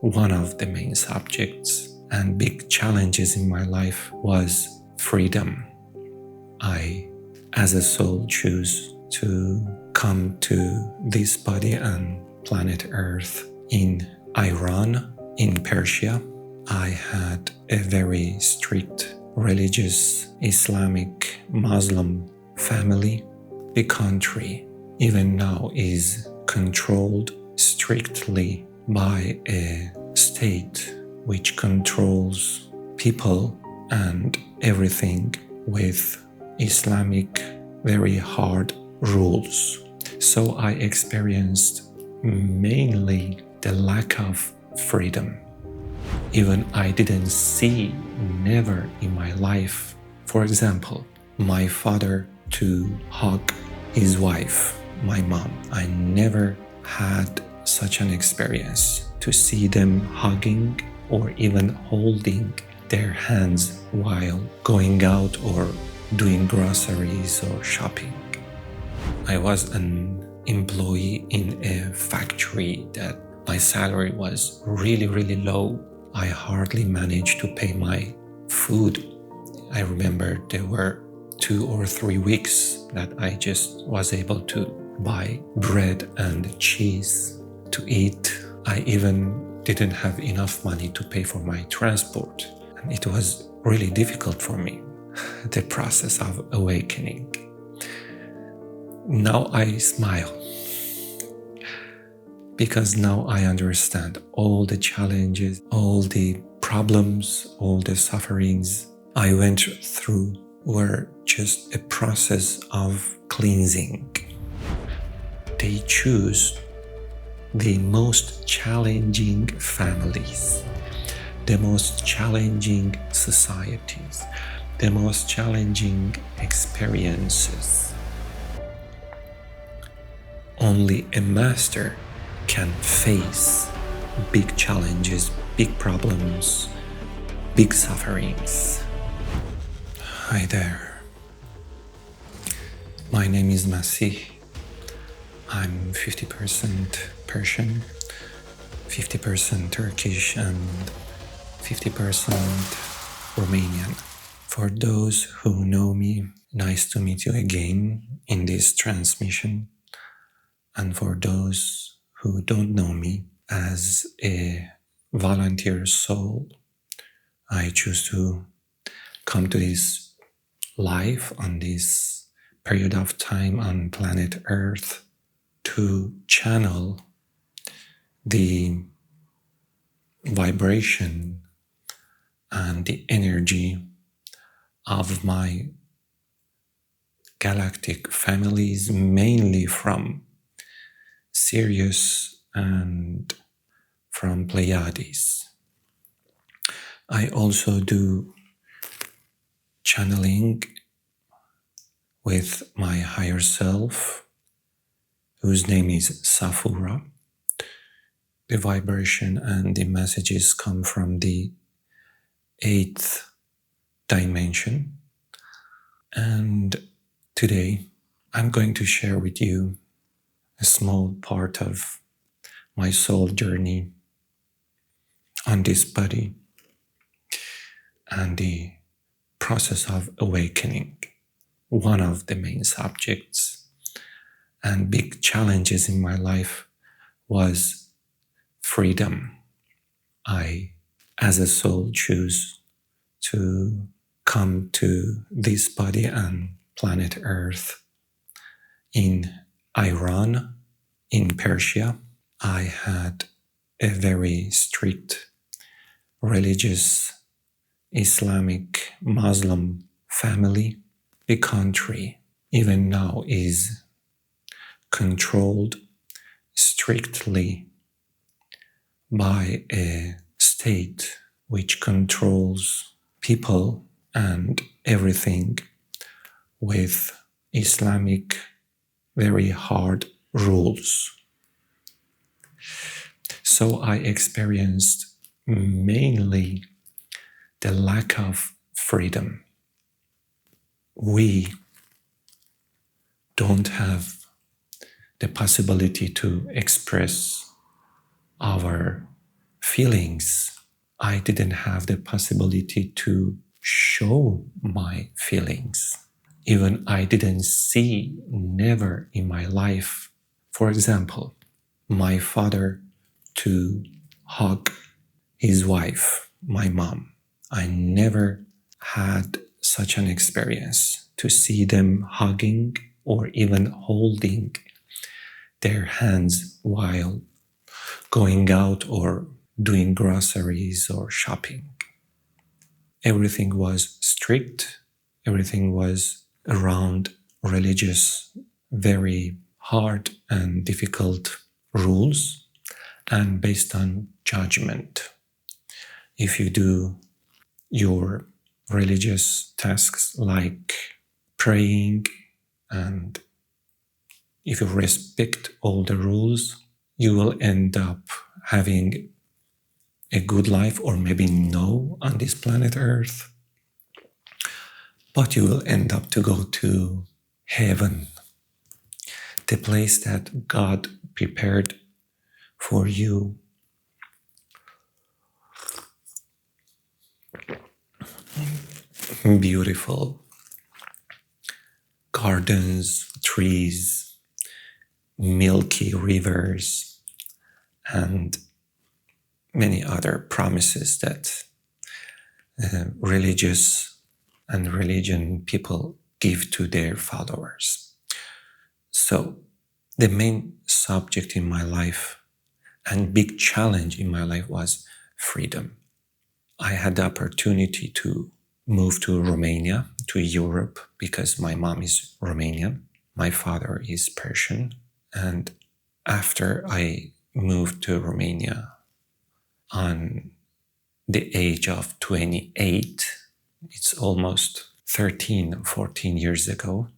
one of the main subjects and big challenges in my life was freedom. I, as a soul, choose to come to this body and planet Earth in Iran, in Persia. I had a very strict religious Islamic Muslim family. The country, even now, is controlled strictly by a state which controls people and everything with Islamic very hard rules. So I experienced mainly the lack of freedom. Even I didn't see, never in my life, for example, my father to hug his wife, my mom. I never had such an experience to see them hugging or even holding their hands while going out or doing groceries or shopping. I was an employee in a factory that my salary was really, really low. I hardly managed to pay my food. I remember there were 2 or 3 weeks that I just was able to buy bread and cheese to eat. I even didn't have enough money to pay for my transport. And it was really difficult for me, the process of awakening. Now I smile because now I understand all the challenges, all the problems, all the sufferings I went through were just a process of cleansing. They choose the most challenging families, the most challenging societies, the most challenging experiences. Only a master can face big challenges, big problems, big sufferings. Hi there. My name is Masih. I'm 50% Persian, 50% Turkish, and 50% Romanian. For those who know me, nice to meet you again in this transmission. And for those who don't know me, as a volunteer soul, I choose to come to this life on this period of time on planet Earth to channel the vibration and the energy of my galactic families, mainly from Sirius and from Pleiades. I also do channeling with my higher self, whose name is Safura. The vibration and the messages come from the 8th dimension. And today I'm going to share with you a small part of my soul journey on this body and the process of awakening. One of the main subjects and big challenges in my life was freedom. I, as a soul, choose to come to this body and planet Earth in Iran, in Persia. I had a very strict religious Islamic Muslim family. The country, even now, is controlled strictly by a state which controls people and everything with Islamic very hard rules. So I experienced mainly the lack of freedom. We don't have the possibility to express our feelings. I didn't have the possibility to show my feelings. Even I didn't see, never in my life, for example, my father to hug his wife, my mom. I never had such an experience to see them hugging or even holding their hands while going out or doing groceries or shopping. Everything was strict. Everything was around religious, very hard and difficult rules and based on judgment. If you do your religious tasks like praying, and if you respect all the rules, you will end up having a good life, or maybe no, on this planet Earth, but you will end up to go to heaven, the place that God prepared for you. Beautiful gardens, trees, milky rivers, and many other promises that religious and religion people give to their followers. So the main subject in my life and big challenge in my life was freedom. I had the opportunity to move to Romania, to Europe, because my mom is Romanian, my father is Persian. And after I moved to Romania on the age of 28, it's almost 14 years ago,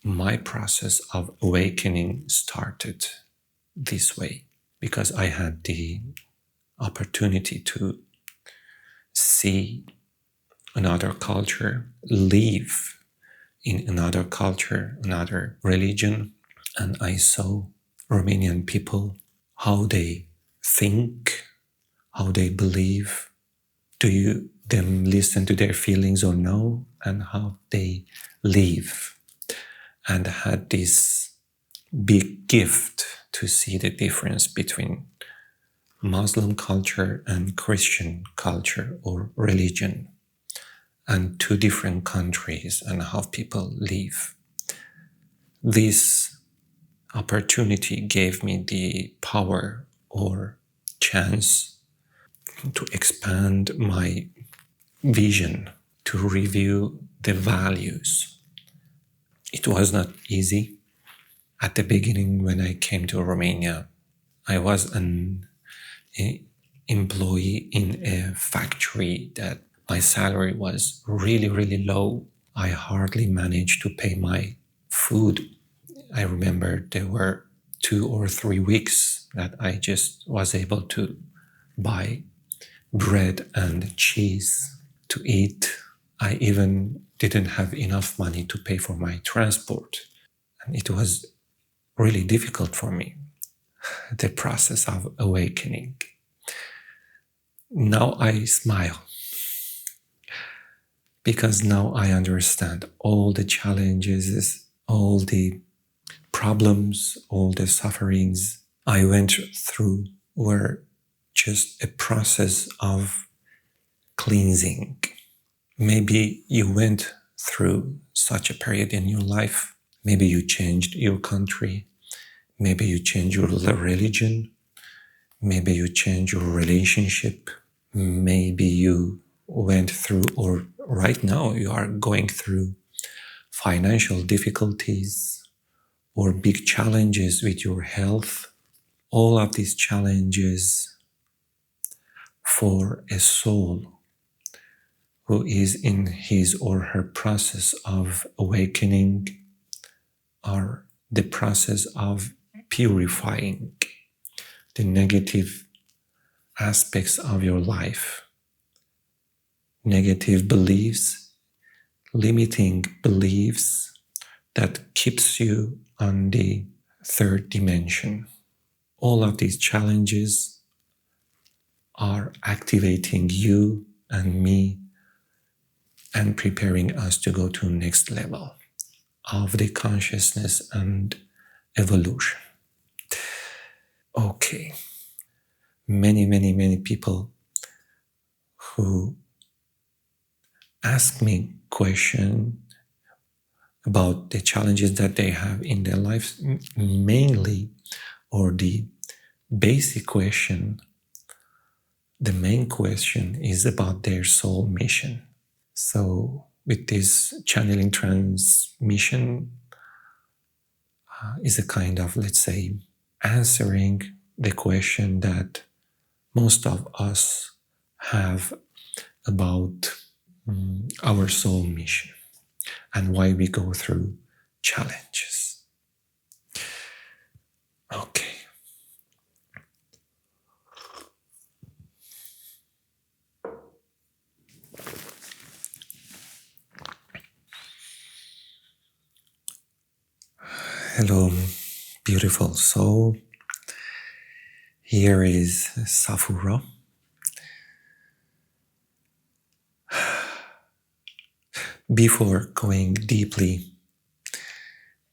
my process of awakening started this way, because I had the opportunity to see another culture, live in another culture, another religion, and I saw Romanian people, how they think, how they believe. Do you them listen to their feelings or no? And how they live. And had this big gift to see the difference between Muslim culture and Christian culture or religion, and two different countries and how people live. This opportunity gave me the power or chance to expand my vision, to review the values. It was not easy. At the beginning, when I came to Romania, I was an employee in a factory that my salary was really, really low. I hardly managed to pay my food. I remember there were 2 or 3 weeks that I just was able to buy bread and cheese to eat. I even didn't have enough money to pay for my transport. And it was really difficult for me, the process of awakening. Now I smile, because now I understand all the challenges, all the problems, all the sufferings I went through were just a process of cleansing. Maybe you went through such a period in your life. Maybe you changed your country. Maybe you changed your religion. Maybe you changed your relationship. Maybe you went through, or right now you are going through financial difficulties or big challenges with your health. All of these challenges for a soul who is in his or her process of awakening are the process of purifying the negative aspects of your life, negative beliefs, limiting beliefs that keeps you on the third dimension. All of these challenges are activating you and me and preparing us to go to next level of the consciousness and evolution. Okay. Many people who ask me questions about the challenges that they have in their lives, mainly, or the basic question, the main question is about their soul mission. So with this channeling transmission is a kind of, let's say, answering the question that most of us have about our soul mission and why we go through challenges. Okay. Hello, beautiful soul. Here is Safura. Before going deeply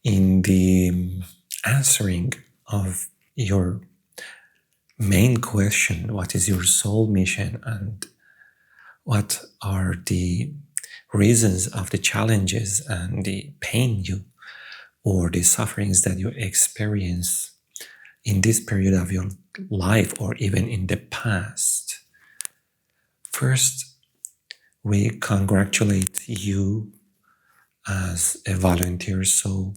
in the answering of your main question, what is your soul mission and what are the reasons of the challenges and the pain you or the sufferings that you experience in this period of your life or even in the past. First, we congratulate you as a volunteer soul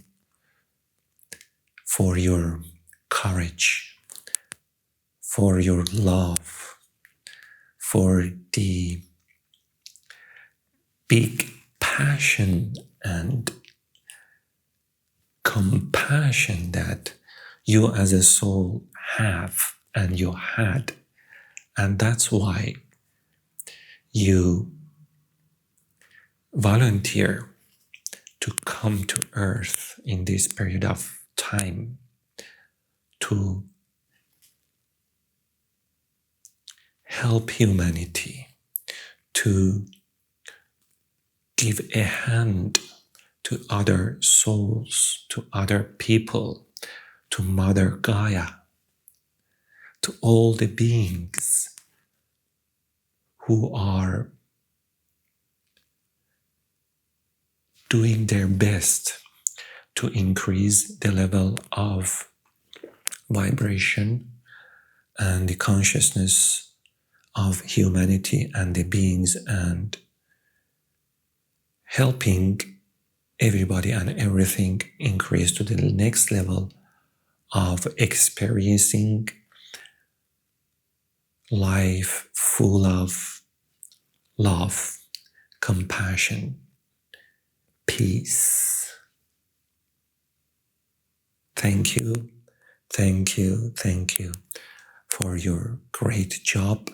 for your courage, for your love, for the big passion and compassion that you as a soul have and you had. And that's why you volunteer to come to Earth in this period of time to help humanity, to give a hand to other souls, to other people, to Mother Gaia, to all the beings who are doing their best to increase the level of vibration and the consciousness of humanity and the beings and helping everybody and everything increase to the next level of experiencing life full of love, compassion, peace. Thank you, thank you, thank you for your great job.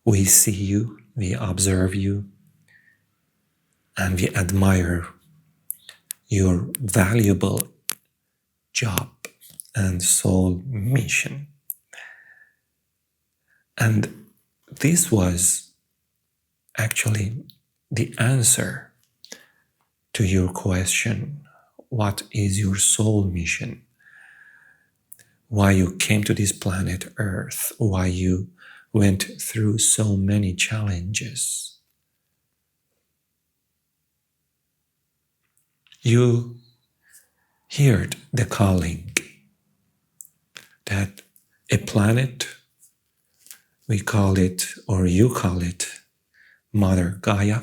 We see you, we observe you, and we admire your valuable job and soul mission. And this was actually the answer to your question, what is your soul mission? Why you came to this planet Earth, why you went through so many challenges. You heard the calling that a planet, we call it, or you call it, Mother Gaia,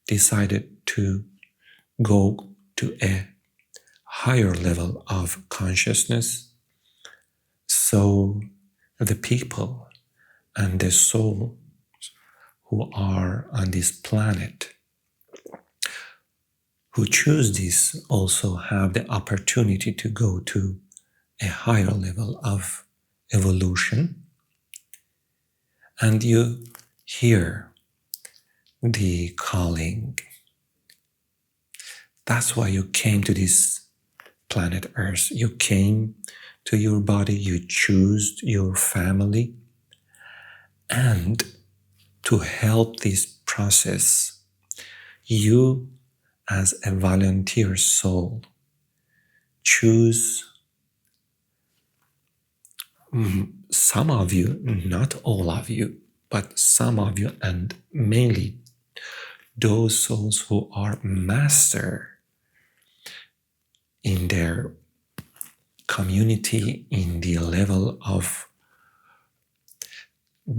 decided to go to a higher level of consciousness so the people and the souls who are on this planet who choose this also have the opportunity to go to a higher level of evolution. And you hear the calling. That's why you came to this planet Earth. You came to your body, you chose your family, And to help this process, you as a volunteer soul choose some of you, not all of you, but some of you, and mainly those souls who are master in their community, in the level of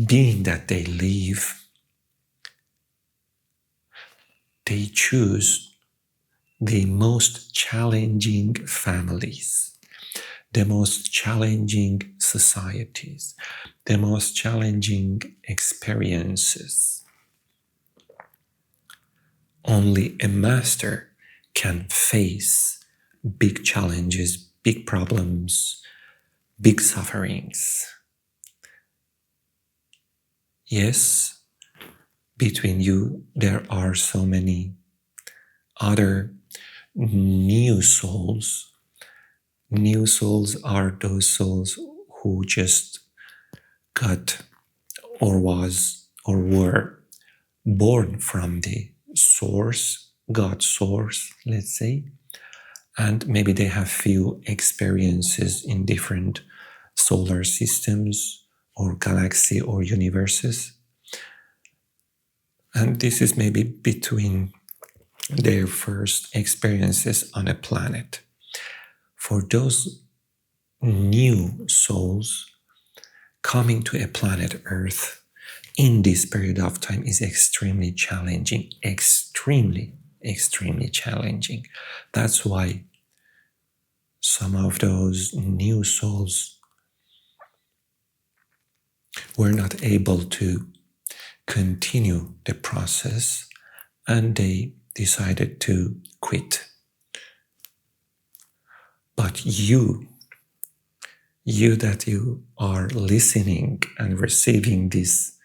being that they live, they choose the most challenging families, the most challenging societies, the most challenging experiences. Only a master can face big challenges, big problems, big sufferings. Yes, between you, there are so many other new souls. New souls are those souls who just got or was or were born from the source, God source, let's say, and maybe they have few experiences in different solar systems or galaxy or universes. And this is maybe between their first experiences on a planet. For those new souls, coming to a planet Earth in this period of time is extremely challenging, extremely challenging. That's why some of those new souls were not able to continue the process and they decided to quit. But you that you are listening and receiving this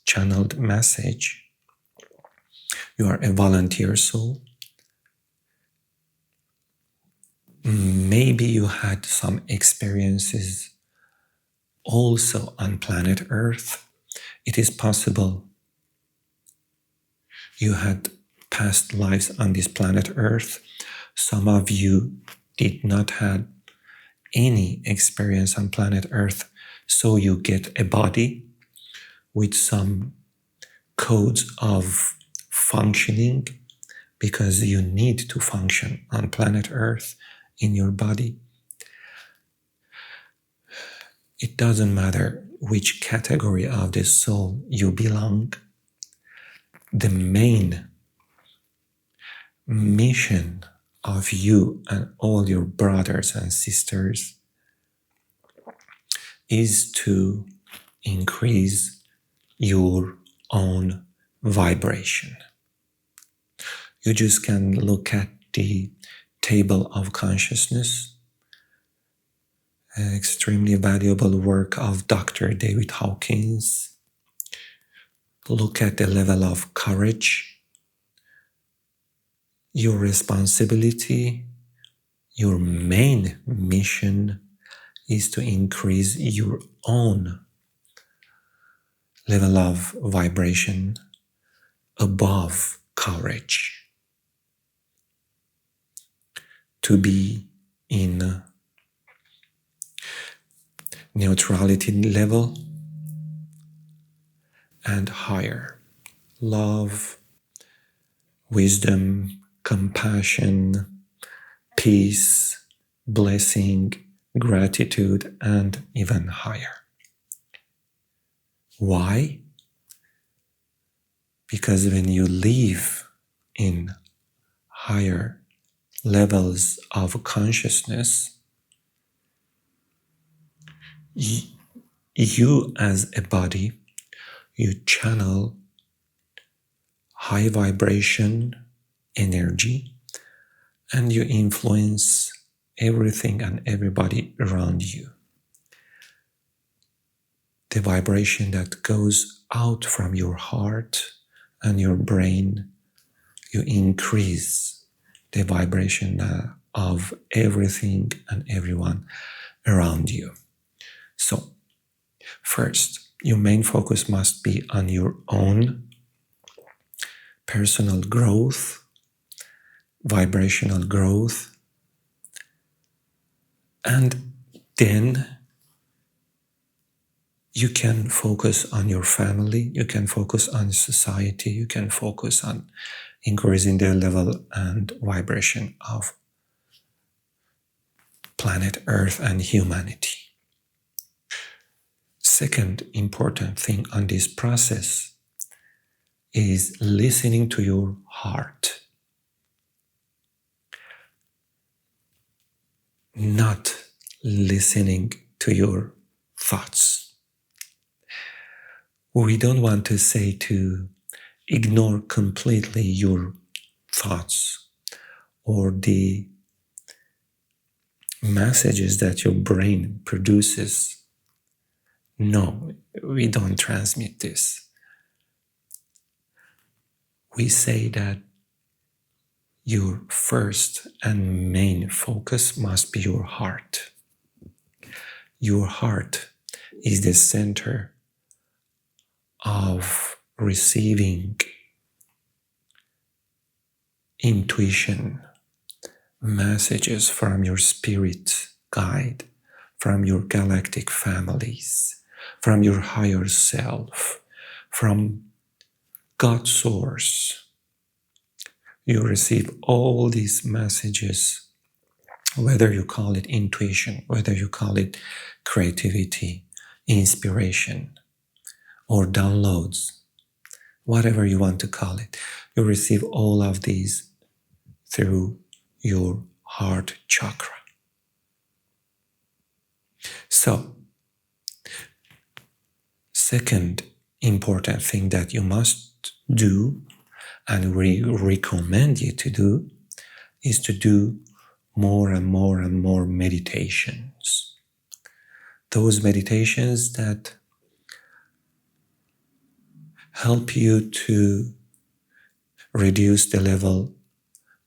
channeled message, you are a volunteer soul. Maybe you had some experiences also on planet Earth. It is possible you had past lives on this planet Earth. Some of you did not have any experience on planet Earth, so you get a body with some codes of functioning because you need to function on planet Earth in your body. It doesn't matter which category of the soul you belong. The main mission of you and all your brothers and sisters is to increase your own vibration. You just can look at the table of consciousness, an extremely valuable work of Dr. David Hawkins. Look at the level of courage, your responsibility, your main mission is to increase your own level of vibration above courage, to be in neutrality level and higher. Love, wisdom, compassion, peace, blessing, gratitude, and even higher. Why? Because when you live in higher levels of consciousness, you as a body, you channel high vibration energy and you influence everything and everybody around you. The vibration that goes out from your heart and your brain, you increase the vibration of everything and everyone around you. So, first, Your main focus must be on your own personal growth, vibrational growth, and then you can focus on your family, you can focus on society, you can focus on increasing the level and vibration of planet Earth and humanity. Second important thing on this process is listening to your heart, not listening to your thoughts. We don't want to say to ignore completely your thoughts or the messages that your brain produces. No, we don't transmit this. We say that your first and main focus must be your heart. Your heart is the center of receiving intuition, messages from your spirit guide, from your galactic families, from your higher self, from God source. You receive all these messages, whether you call it intuition, whether you call it creativity, inspiration, or downloads, whatever you want to call it. You receive all of these through your heart chakra. So, second important thing that you must do, and we recommend you to do, is to do more and more and more meditations. Those meditations that help you to reduce the level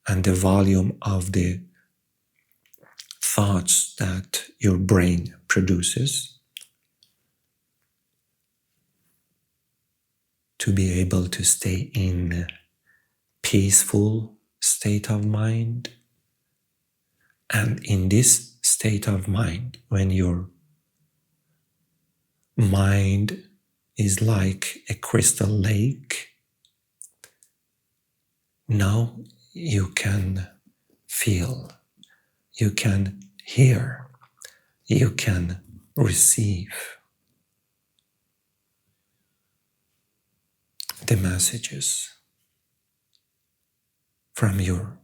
and the volume of the thoughts that your brain produces, to be able to stay in a peaceful state of mind. And in this state of mind, when your mind is like a crystal lake, now you can feel, you can hear, you can receive the messages from your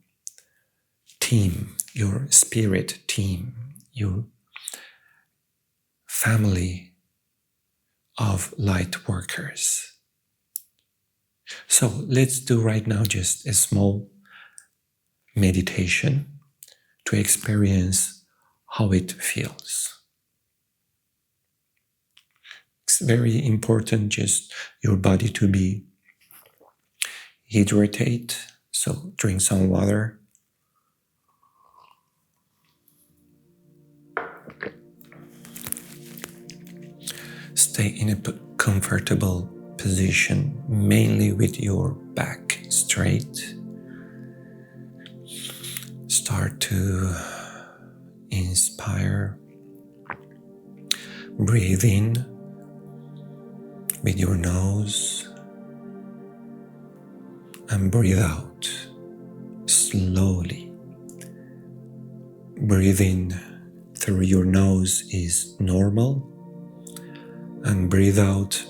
team, your spirit team, your family of light workers. So let's do right now just a small meditation to experience how it feels. It's very important just your body to be hydrated, so drink some water. Stay in a comfortable position, mainly with your back straight. Start to inspire. Breathe in with your nose and breathe out slowly. Breathing through your nose is normal, and breathe out,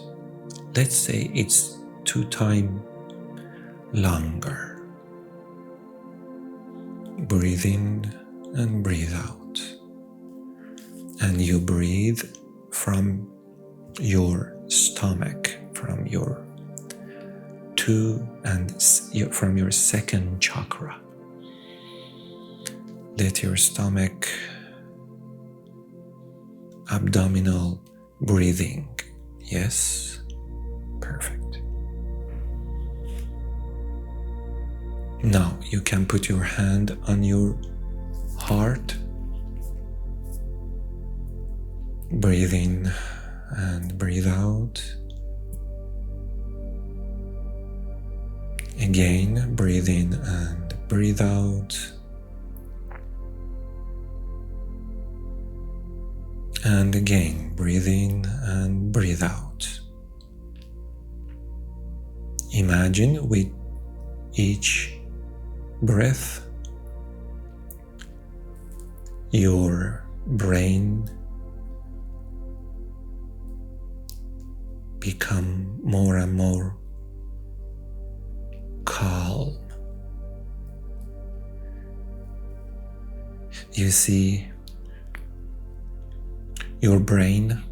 let's say it's 2 times longer. Breathe in and breathe out. And you breathe from your stomach, from your from your second chakra. Let your stomach, abdominal breathing. Yes, perfect. Now you can put your hand on your heart. Breathe in and breathe out. Again, breathe in and breathe out. And again, breathe in and breathe out. Imagine with each breath your brain become more and more calm. You see your brain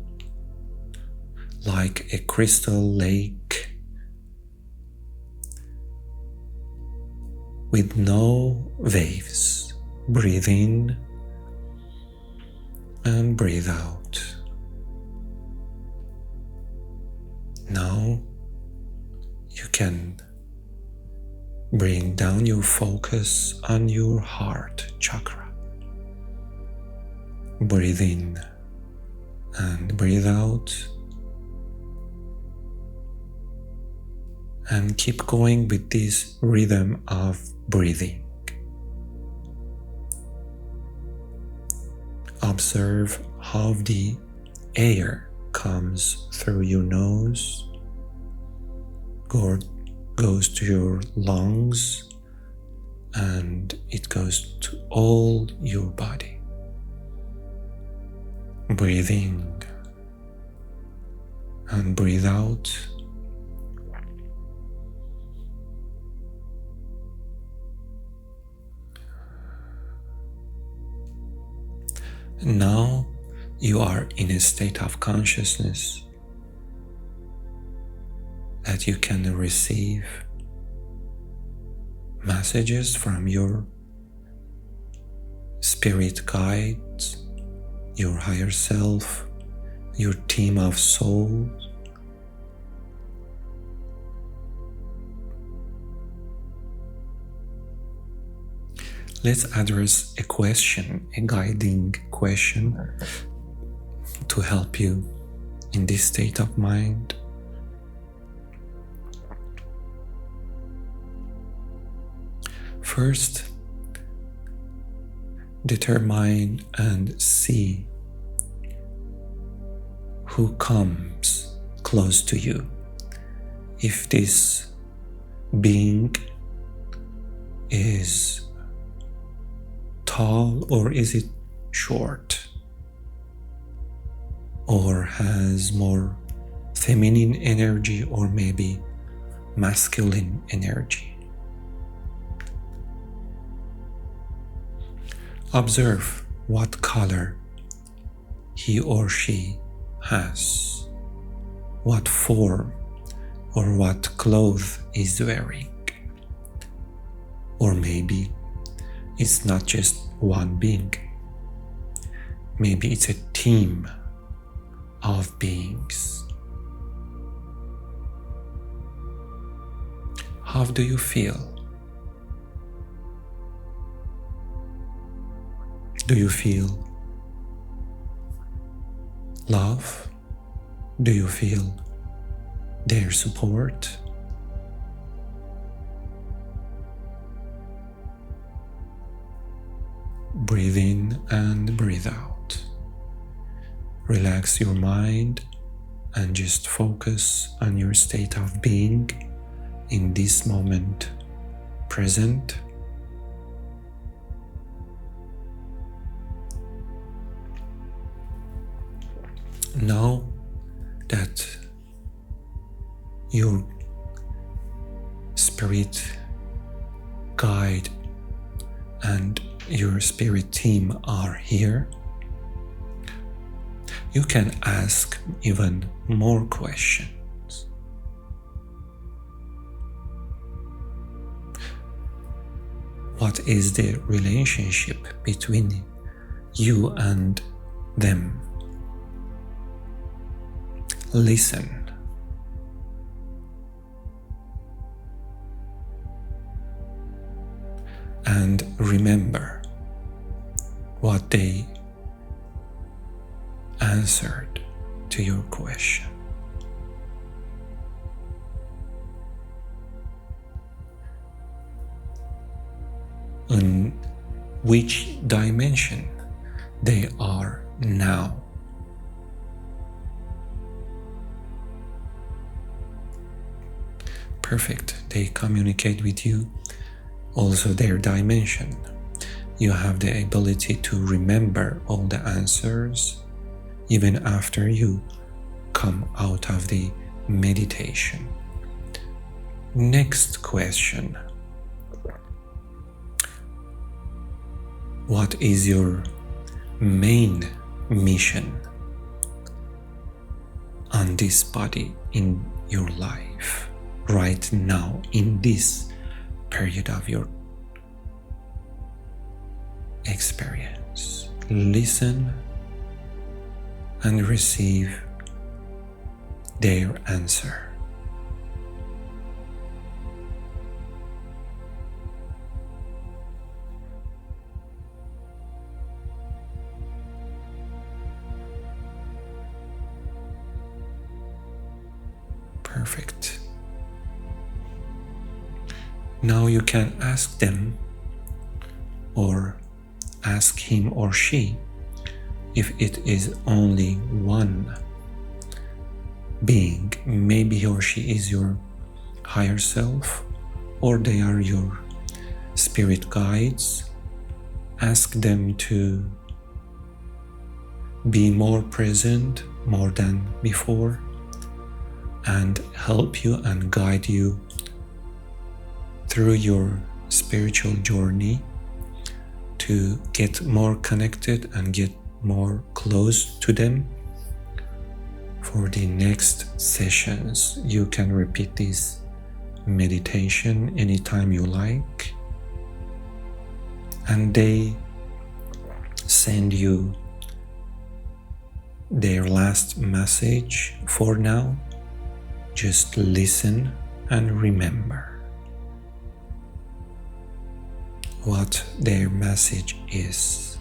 like a crystal lake with no waves. Breathe in and breathe out. Now you can bring down your focus on your heart chakra. Breathe in and breathe out. And keep going with this rhythm of breathing. Observe how the air comes through your nose, goes to your lungs, and it goes to all your body. Breathe in and breathe out. Now you are in a state of consciousness that you can receive messages from your spirit guides, your higher self, your team of souls. Let's address a question, a guiding question to help you in this state of mind. First, determine and see who comes close to you. If this being is tall or is it short, or has more feminine energy or maybe masculine energy. Observe what color he or she has, what form or what clothes is wearing, or maybe it's not just one being. Maybe it's a team of beings. How do you feel? Do you feel love? Do you feel their support? Breathe in and breathe out. Relax your mind and just focus on your state of being in this moment present. Know that your spirit guide and your spirit team are here. You can ask even more questions. What is the relationship between you and them? Listen. And remember what they answered to your question. In which dimension they are now. Perfect. They communicate with you. Also their dimension. You have the ability to remember all the answers even after you come out of the meditation. Next question. What is your main mission on this body in your life right now, in this period of your experience? Listen and receive their answer. Perfect. Now you can ask them or ask him or she if it is only one being. Maybe he or she is your higher self, or they are your spirit guides. Ask them to be more present, more than before, and help you and guide you through your spiritual journey to get more connected and get more close to them. For the next sessions, you can repeat this meditation anytime you like, and they send you their last message. For now, just listen and remember what their message is.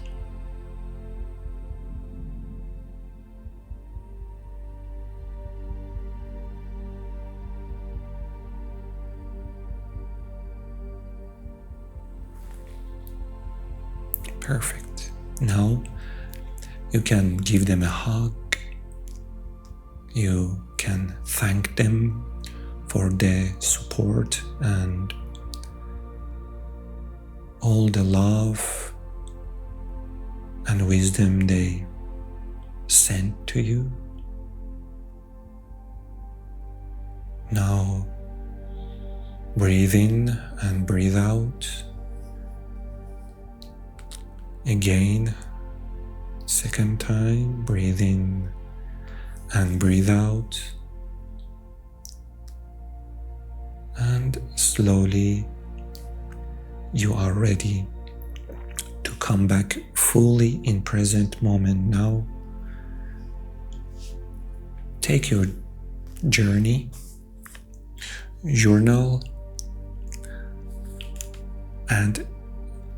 Perfect. Now you can give them a hug. You can thank them for the support and all the love and wisdom they sent to you. Now breathe in and breathe out. Again, second time, breathe in and breathe out. And slowly you are ready to come back fully in present moment now. Take your journey, journal, and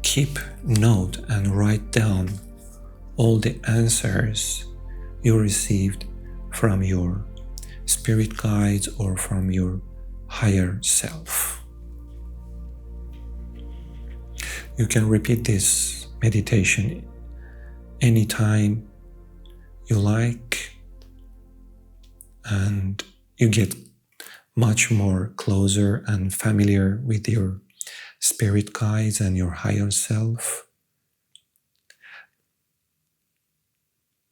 keep note and write down all the answers you received from your spirit guides or from your higher self. You can repeat this meditation anytime you like, and you get much more closer and familiar with your spirit guides and your higher self.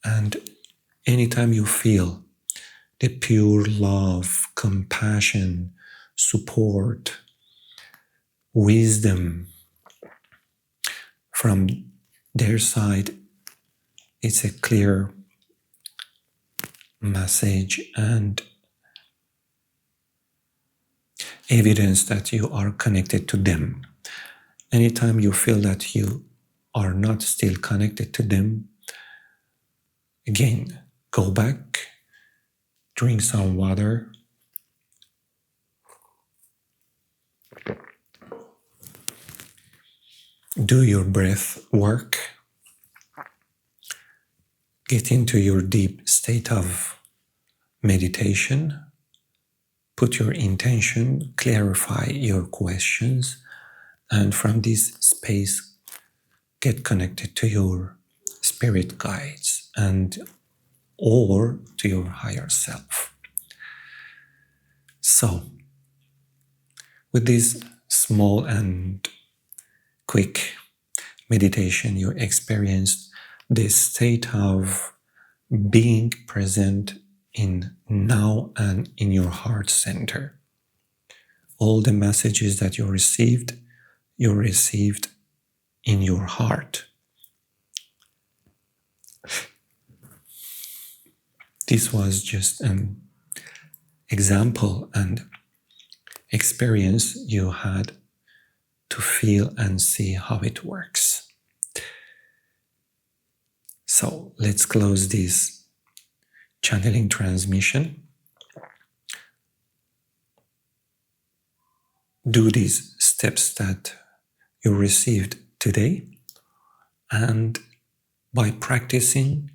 And anytime you feel the pure love, compassion, support, wisdom from their side, it's a clear message and evidence that you are connected to them. Anytime you feel that you are not still connected to them, again, go back, drink some water, do your breath work, get into your deep state of meditation, put your intention, clarify your questions, and from this space, get connected to your spirit guides and or to your higher self. So, with this small and quick meditation, you experienced this state of being present in now and in your heart center. All the messages that you received in your heart. This was just an example and experience you had to feel and see how it works. So let's close this channeling transmission. Do these steps that you received today, and by practicing,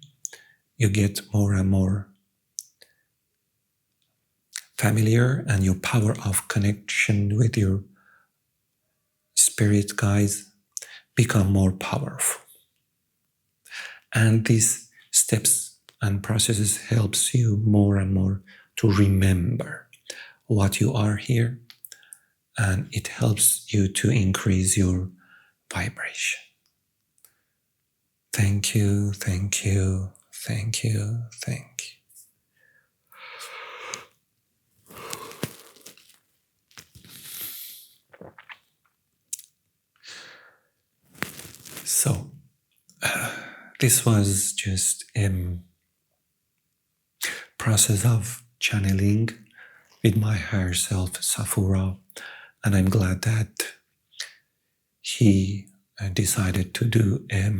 you get more and more familiar, and your power of connection with your spirit guides become more powerful. And these steps and processes helps you more and more to remember what you are here, and it helps you to increase your vibration. Thank you, thank you, thank you, thank you. So, this was just a process of channeling with my higher self, Safura, and I'm glad that he decided to do a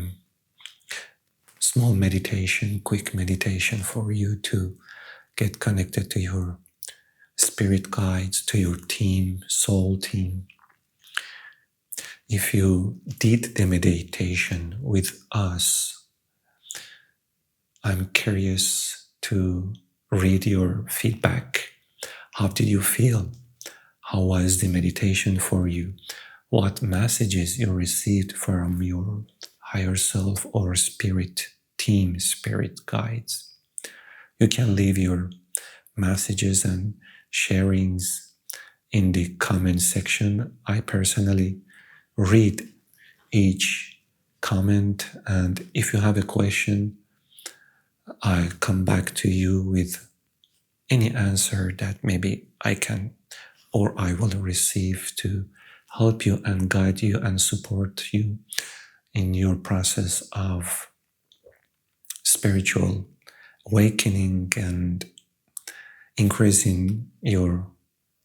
small meditation, quick meditation for you to get connected to your spirit guides, to your team, soul team. If you did the meditation with us, I'm curious to read your feedback. How did you feel? How was the meditation for you? What messages you received from your higher self or spirit team, spirit guides? You can leave your messages and sharings in the comment section. I personally read each comment, and if you have a question, I'll come back to you with any answer that maybe I can or I will receive to help you and guide you and support you in your process of spiritual awakening and increasing your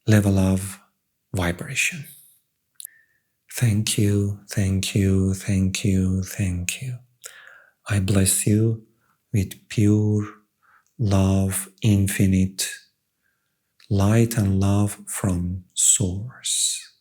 level of vibration. Thank you, thank you, thank you, thank you. I bless you with pure love, infinite light and love from Source.